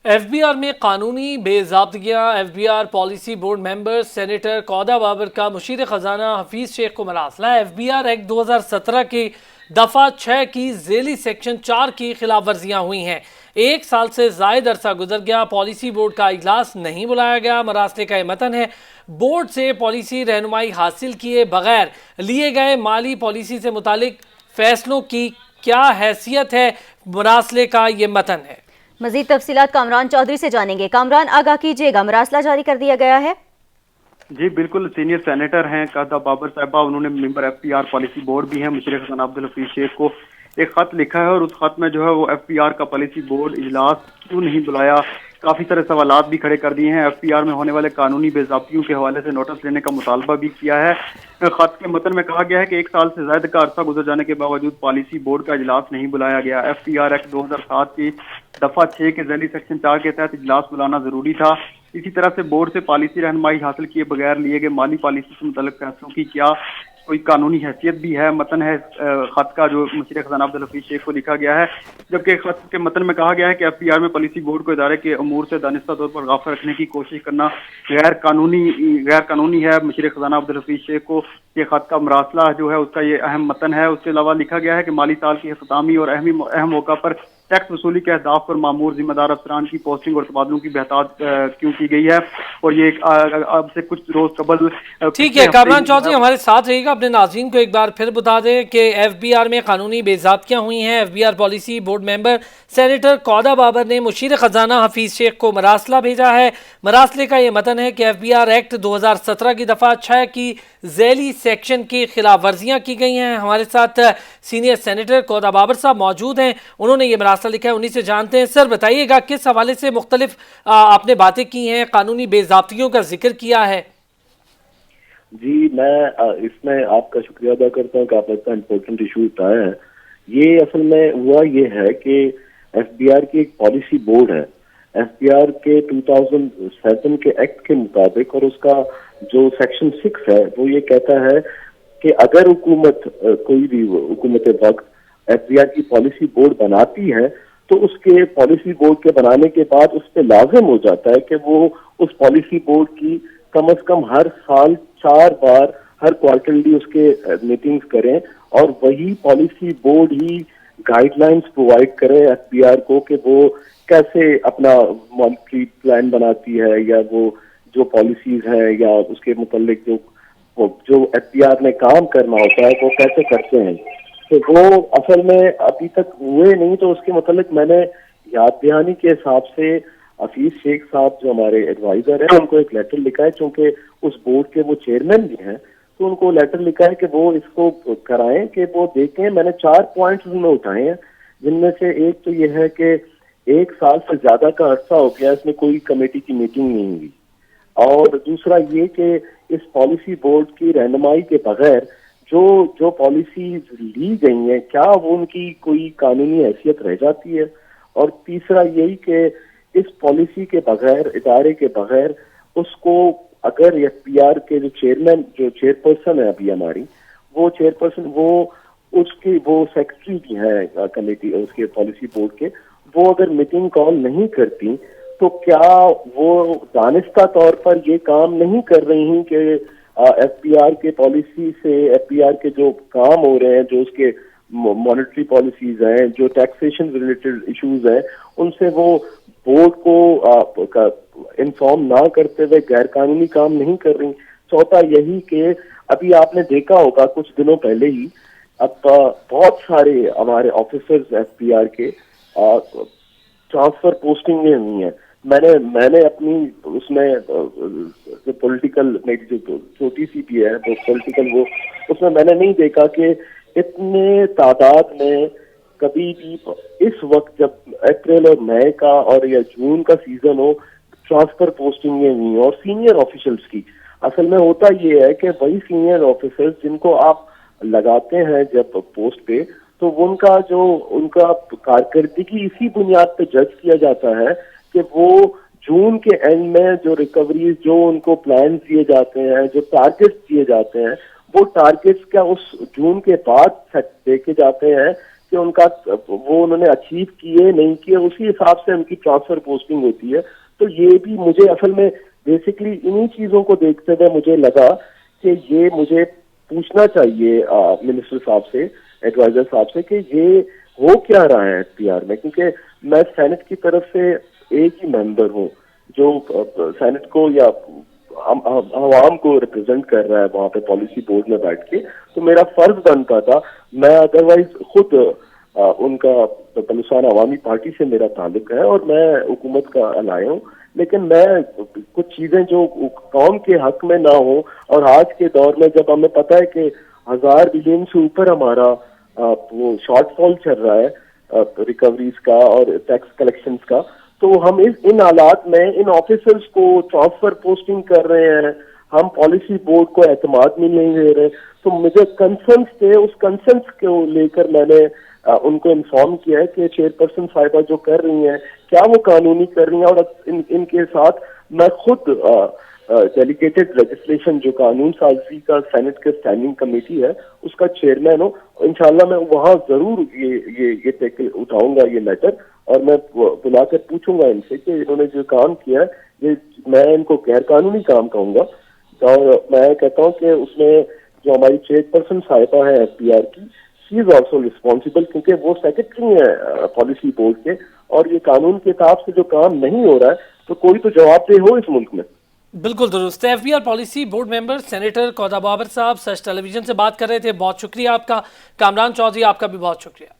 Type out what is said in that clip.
F B are میں قانونی بے ضابطگیاں، F B R policy board member senator Kauda Babar کا مشیر خزانہ حفیظ شیخ کو مراسلہ۔ ایف بی آر ایکٹ 2017 کی دفعہ 6 کی ذیلی سیکشن 4 کی خلاف ورزیاں ہوئی ہیں۔ 1 سال سے زائد عرصہ گزر گیا، پالیسی بورڈ کا اجلاس نہیں بلایا گیا۔ مراسلے کا یہ متن ہے: بورڈ سے پالیسی رہنمائی حاصل کیے بغیر لیے گئے مالی پالیسی سے متعلق فیصلوں کی کیا حیثیت ہے؟ مراسلے کا یہ متن ہے۔ مزید تفصیلات کامران چودھری سے جانیں گے۔ کامران، آگاہ کیجیے گا، مراسلہ جاری کر دیا گیا ہے؟ جی بالکل، سینئر سینیٹر ہیں کودہ بابر صاحبہ، انہوں نے member F P R policy board بھی ہیں مشیر خزانہ عبدالحفیظ شیخ کو ایک خط لکھا ہے، اور اس خط میں جو ہے وہ ایف پی آر کا پالیسی بورڈ اجلاس کیوں نہیں بلایا، کافی سارے سوالات بھی کھڑے کر دیے ہیں۔ ایف پی آر میں ہونے والے قانونی بے ضابطگیوں کے حوالے سے نوٹس لینے کا مطالبہ بھی کیا ہے۔ خط کے متن میں کہا گیا ہے کہ 1 سال سے زائد کا عرصہ گزر جانے کے باوجود پالیسی بورڈ کا اجلاس نہیں بلایا گیا۔ ایف پی آر ایکٹ 2007 کی دفعہ 6 کے ذیلی سیکشن 4 کے تحت اجلاس بلانا ضروری تھا۔ اسی طرح سے بورڈ سے پالیسی رہنمائی حاصل کیے بغیر لیے گئے مالی پالیسی سے متعلق فیصلوں کی کیا کوئی قانونی حیثیت بھی ہے؟ متن ہے خط کا جو مشیر خزانہ عبدالحفیظ شیخ کو لکھا گیا ہے، جبکہ خط کے متن میں کہا گیا ہے کہ ایف پی آر میں پالیسی بورڈ کو ادارے کے امور سے دانستہ طور پر غافل رکھنے کی کوشش کرنا غیر قانونی ہے۔ مشیر خزانہ عبدالحفیظ شیخ کو یہ خط کا مراسلہ جو ہے اس کا یہ اہم متن ہے۔ اس کے علاوہ لکھا گیا ہے کہ مالی سال کی اختتامی اور اہم موقع پر ٹیکس وصولی کے اہداف پر مامور ذمہ دار افسران کی پوسٹنگ اور تبادلوں کی بحث کیوں کی گئی ہے، اور یہ اب سے کچھ روز قبل ٹھیک ہے کامران چودھری، ہمارے ساتھ رہے گا۔ اپنے ناظرین کو ایک بار پھر بتا دیں کہ ایف بی آر میں قانونی بے ضابطگیاں ہوئی ہیں۔ F B R policy board member senator Kauda Babar نے مشیر خزانہ حفیظ شیخ کو مراسلہ بھیجا ہے۔ مراسلے کا یہ متن ہے کہ ایف بی آر ایکٹ 2017 کی دفعہ 6 کی ذیلی سیکشن کی خلاف ورزیاں کی گئی ہیں۔ ہمارے ساتھ سینئر سینیٹر کودہ بابر صاحب موجود ہیں، انہوں نے یہ مراسلہ لکھا ہے، انہی سے جانتے ہیں۔ سر بتائیے گا کس حوالے سے مختلف آپ نے باتیں کی ہیں، قانونی بے ضابطگیوں کا ذکر کیا ہے؟ جی، میں اس میں آپ کا شکریہ ادا کرتا ہوں کہ آپ نے اتنا امپورٹنٹ ایشو اٹھایا ہے۔ یہ اصل میں ہوا یہ ہے کہ ایف بی آر کی ایک پالیسی بورڈ ہے۔ ایف بی آر کے 2007 کے ایکٹ کے مطابق، اور اس کا جو سیکشن 6 ہے وہ یہ کہتا ہے کہ اگر حکومت کوئی بھی حکومت وقت ایف بی آر کی پالیسی بورڈ بناتی ہے تو اس کے پالیسی بورڈ کے بنانے کے بعد اس پہ لازم ہو جاتا ہے کہ وہ اس پالیسی بورڈ کی کم از کم ہر سال 4 بار ہر کوارٹرلی اس کے میٹنگز کریں، اور وہی پالیسی بورڈ ہی گائیڈ لائنز پرووائڈ کرے ایف بی آر کو کہ وہ کیسے اپنا مانیٹری پلان بناتی ہے، یا وہ جو پالیسیز ہیں یا اس کے متعلق جو ایف بی آر نے کام کرنا ہوتا ہے وہ کیسے کرتے ہیں۔ تو وہ اصل میں ابھی تک ہوئے نہیں، تو اس کے متعلق میں نے یاد دہانی کے حساب سے حفیظ شیخ صاحب جو ہمارے ایڈوائزر ہیں ان کو ایک لیٹر لکھا ہے، چونکہ اس بورڈ کے وہ چیئرمین بھی ہیں، تو ان کو لیٹر لکھا ہے کہ وہ اس کو کرائیں، کہ وہ دیکھیں۔ میں نے 4 پوائنٹس ان میں اٹھائے ہیں، جن میں سے ایک تو یہ ہے کہ 1 سال سے زیادہ کا عرصہ ہو گیا اس میں کوئی کمیٹی کی میٹنگ نہیں ہوئی، اور دوسرا یہ کہ اس پالیسی بورڈ کی رہنمائی کے بغیر جو پالیسیز لی گئی ہیں کیا وہ ان کی کوئی قانونی حیثیت رہ جاتی ہے، اور تیسرا یہی کہ اس پالیسی کے بغیر، ادارے کے بغیر، اس کو اگر ایف پی آر کے جو چیئر پرسن ہے ابھی ہماری، وہ چیئر پرسن وہ سیکرٹری بھی ہے کمیٹی اس کے پالیسی بورڈ کے، وہ اگر میٹنگ کال نہیں کرتی تو کیا وہ دانستہ طور پر یہ کام نہیں کر رہی ہیں کہ ایف پی آر کے پالیسی سے، ایف پی آر کے جو کام ہو رہے ہیں، جو اس کے مانیٹری پالیسیز ہیں، جو ٹیکسیشن ریلیٹڈ ایشوز ہیں، ان سے وہ بورڈ کو انفارم نہ کرتے ہوئے غیر قانونی کام نہیں کر رہی۔ چوتھا یہی کہ ابھی آپ نے دیکھا ہوگا کچھ دنوں پہلے ہی اب بہت سارے ہمارے آفیسرز ایف پی آر کے ٹرانسفر پوسٹنگیں ہوئی ہیں۔ میں نے اپنی اس میں جو پولیٹیکل میری جو چھوٹی سی بھی ہے وہ پولیٹیکل، وہ اس میں نے نہیں دیکھا کہ اتنے تعداد میں کبھی بھی اس وقت جب اپریل اور مئی کا اور یا جون کا سیزن ہو ٹرانسفر پوسٹنگیں ہوئی اور سینئر آفیشلز کی۔ اصل میں ہوتا یہ ہے کہ وہی سینئر آفیسرز جن کو آپ لگاتے ہیں جب پوسٹ پہ، تو ان کا کارکردگی اسی بنیاد پہ جج کیا جاتا ہے کہ وہ جون کے اینڈ میں جو ریکوریز، جو ان کو پلانز دیے جاتے ہیں، جو ٹارگیٹس دیے جاتے ہیں، وہ ٹارگیٹس کیا اس جون کے بعد دیکھے جاتے ہیں کہ ان کا وہ انہوں نے اچیو کیے نہیں کیے، اسی حساب سے ان کی ٹرانسفر پوسٹنگ ہوتی ہے. تو یہ بھی مجھے اصل میں بیسکلی انہی چیزوں کو دیکھتے ہوئے مجھے لگا کہ یہ مجھے پوچھنا چاہیے منسٹر صاحب سے، ایڈوائزر صاحب سے، کہ یہ ہو کیا رہا ہے ایف پی آر میں، کیونکہ میں سینٹ کی طرف سے ایک ہی ممبر ہوں جو سینٹ کو یا عوام کو ریپرزینٹ کر رہا ہے وہاں پہ پالیسی بورڈ میں بیٹھ کے. تو میرا فرض بنتا تھا، میں ادروائز خود ان کا بلوچستان عوامی پارٹی سے میرا تعلق ہے اور میں حکومت کا الائی ہوں، لیکن میں کچھ چیزیں جو قوم کے حق میں نہ ہوں، اور آج کے دور میں جب ہمیں پتہ ہے کہ 1000 بلین سے اوپر ہمارا وہ شارٹ فال چل رہا ہے ریکوریز کا اور ٹیکس کلیکشنز کا، تو ہم ان حالات میں ان آفیسرز کو ٹرانسفر پوسٹنگ کر رہے ہیں، ہم پالیسی بورڈ کو اعتماد میں نہیں دے رہے. تو مجھے کنسرنس تھے، اس کنسرنس کو لے کر میں نے ان کو انفارم کیا ہے کہ چیئرپرسن صاحبہ جو کر رہی ہیں کیا وہ قانونی کر رہی ہیں، اور ان کے ساتھ میں خود ڈیلیگیٹڈ لیجسلیشن جو قانون سازی کا سینٹ کے اسٹینڈنگ کمیٹی ہے اس کا چیئرمین ہوں. انشاءاللہ میں وہاں ضرور یہ اٹھاؤں گا یہ میٹر، اور میں بلا کر پوچھوں گا ان سے کہ انہوں نے جو کام کیا ہے یہ میں ان کو غیر قانونی کام کہوں گا. اور میں کہتا ہوں کہ اس میں جو ہماری چیئرپرسن صاحبہ ہے ایف پی آر کی، شی از آلسو ریسپانسبل، کیونکہ وہ سیکرٹری ہیں پالیسی بورڈ کے، اور یہ قانون کے حساب سے جو کام نہیں ہو رہا ہے تو کوئی تو جواب دہ ہو اس ملک میں. بالکل درست. F B R policy board member senator Kauda Babar صاحب سچ ٹیلی ویژن سے بات کر رہے تھے. بہت شکریہ آپ کا. کامران چودھری آپ کا بھی بہت شکریہ.